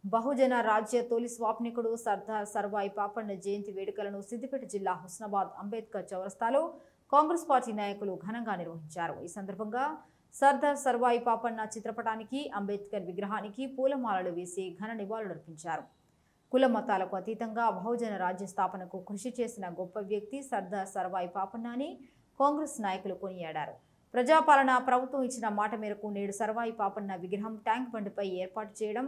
బహుజన రాజ్య తొలి స్వాప్నికుడు సర్దార్ సర్వాయి పాపన్న జయంతి వేడుకలను సిద్దిపేట జిల్లా హుస్నాబాద్ అంబేద్కర్ చౌరస్తాలో కాంగ్రెస్ పార్టీ నాయకులు ఘనంగా నిర్వహించారు। ఈ సందర్భంగా సర్దార్ సర్వాయి పాపన్న చిత్రపటానికి, అంబేద్కర్ విగ్రహానికి పూలమాలలు వేసి ఘన నివాళులర్పించారు। కుల మతాలకు అతీతంగా బహుజన రాజ్య స్థాపనకు కృషి చేసిన గొప్ప వ్యక్తి సర్దార్ సర్వాయి పాపన్న అని కాంగ్రెస్ నాయకులు కొనియాడారు। ప్రజాపాలన ప్రభుత్వం ఇచ్చిన మాట మేరకు నేడు సర్వాయి పాపన్న విగ్రహం ట్యాంక్ బండిపై ఏర్పాటు చేయడం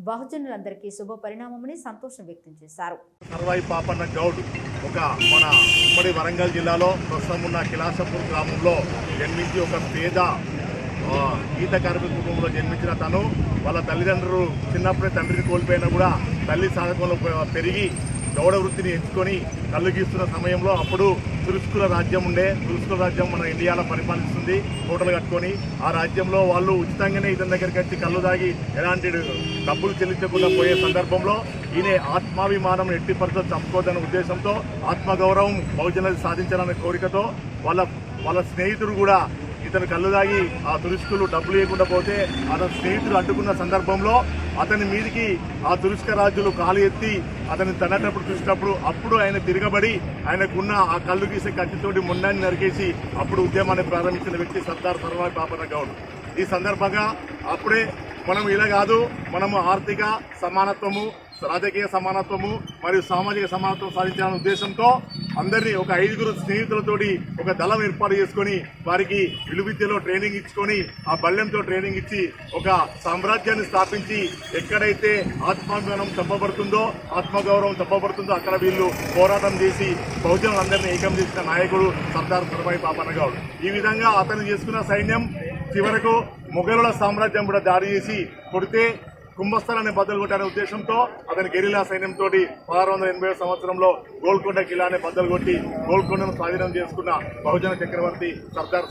బహుజనులందరికీ శుభ పరిణామమని సంతోషం వ్యక్తం చేశారు। సర్వాయి పాపన్న గౌడ్ ఒక మన ఉమ్మడి వరంగల్ జిల్లాలో ప్రస్తుతం ఉన్న కిలాసపూర్ గ్రామంలో జన్మించి ఒక పేద గీత కార్మిక కుటుంబంలో జన్మించిన తను వాళ్ళ తల్లిదండ్రులు చిన్నప్పుడే తండ్రిని కోల్పోయినా కూడా తల్లి సాధకంలో పెరిగి గౌడ వృత్తిని ఎంచుకొని కళ్ళు గీస్తున్న సమయంలో అప్పుడు తురుస్కుల రాజ్యం ఉండే, తురుస్కుల రాజ్యం మన ఇండియాలో పరిపాలిస్తుంది హోటల్ కట్టుకొని। ఆ రాజ్యంలో వాళ్ళు ఉచితంగానే ఇతని దగ్గరికి వచ్చి కళ్ళు దాగి ఎలాంటి డబ్బులు చెల్లించకుండా పోయే సందర్భంలో ఈయన ఆత్మాభిమానం ఎట్టి పరిస్థితులు తప్పుకోదన్న ఉద్దేశంతో ఆత్మగౌరవం బహుజనులు సాధించాలనే కోరికతో వాళ్ళ స్నేహితుడు కూడా ఇతను కళ్ళు దాగి ఆ తురుస్కులు డబ్బులు ఇవ్వకుండా పోతే అతని స్నేహితులు అడ్డుకున్న సందర్భంలో అతని మీదికి ఆ తురుస్క రాజులు కాలు ఎత్తి అతన్ని తన్నటప్పుడు చూసినప్పుడు అప్పుడు ఆయన తిరగబడి ఆయనకున్న ఆ కళ్ళు గీసే కత్తితోటి మొండాన్ని నరికేసి అప్పుడు ఉద్యమాన్ని ప్రారంభించిన వ్యక్తి సర్దార్ సర్వాయి పాపన్న గౌడ్। ఈ సందర్భంగా అప్పుడే మనం ఇలా కాదు, మనము ఆర్థిక సమానత్వము, రాజకీయ సమానత్వము మరియు సామాజిక సమానత్వం సాధించాలనే ఉద్దేశంతో అందరినీ ఒక 5గురు స్నేహితులతోటి ఒక దళం ఏర్పాటు చేసుకొని వారికి విలువిద్యలో ట్రైనింగ్ ఇచ్చుకొని ఆ బల్యంతో ట్రైనింగ్ ఇచ్చి ఒక సామ్రాజ్యాన్ని స్థాపించి ఎక్కడైతే ఆత్మాభిమానం తప్పబడుతుందో, ఆత్మగౌరవం తప్పబడుతుందో అక్కడ వీళ్ళు పోరాటం చేసి బహుజనులందరినీ ఏకం చేసిన నాయకుడు సర్దార్ సర్వాయి పాపన్న గౌడ్। ఈ విధంగా అతను చేసుకున్న సైన్యం చివరకు మొఘలుల సామ్రాజ్యం కూడా దాడి చేసి కొడితే కుంభస్థలాన్ని బద్దలు కొట్టే ఉద్దేశంతో అతని గెరిలా సైన్యంతో 1680 సంవత్సరంలో గోల్కొండ కిలాని బద్దలు కొట్టి గోల్కొండను స్వాధీనం చేసుకున్న బహుజన చక్రవర్తి సర్దార్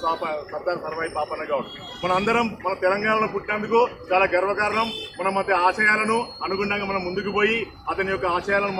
సర్వాయి పాపన్న గౌడ్। మన అందరం మన తెలంగాణలో పుట్టినందుకు చాలా గర్వకారణం। మన మధ్య ఆశయాలను అనుగుణంగా మనం ముందుకు పోయి అతని యొక్క ఆశయాలను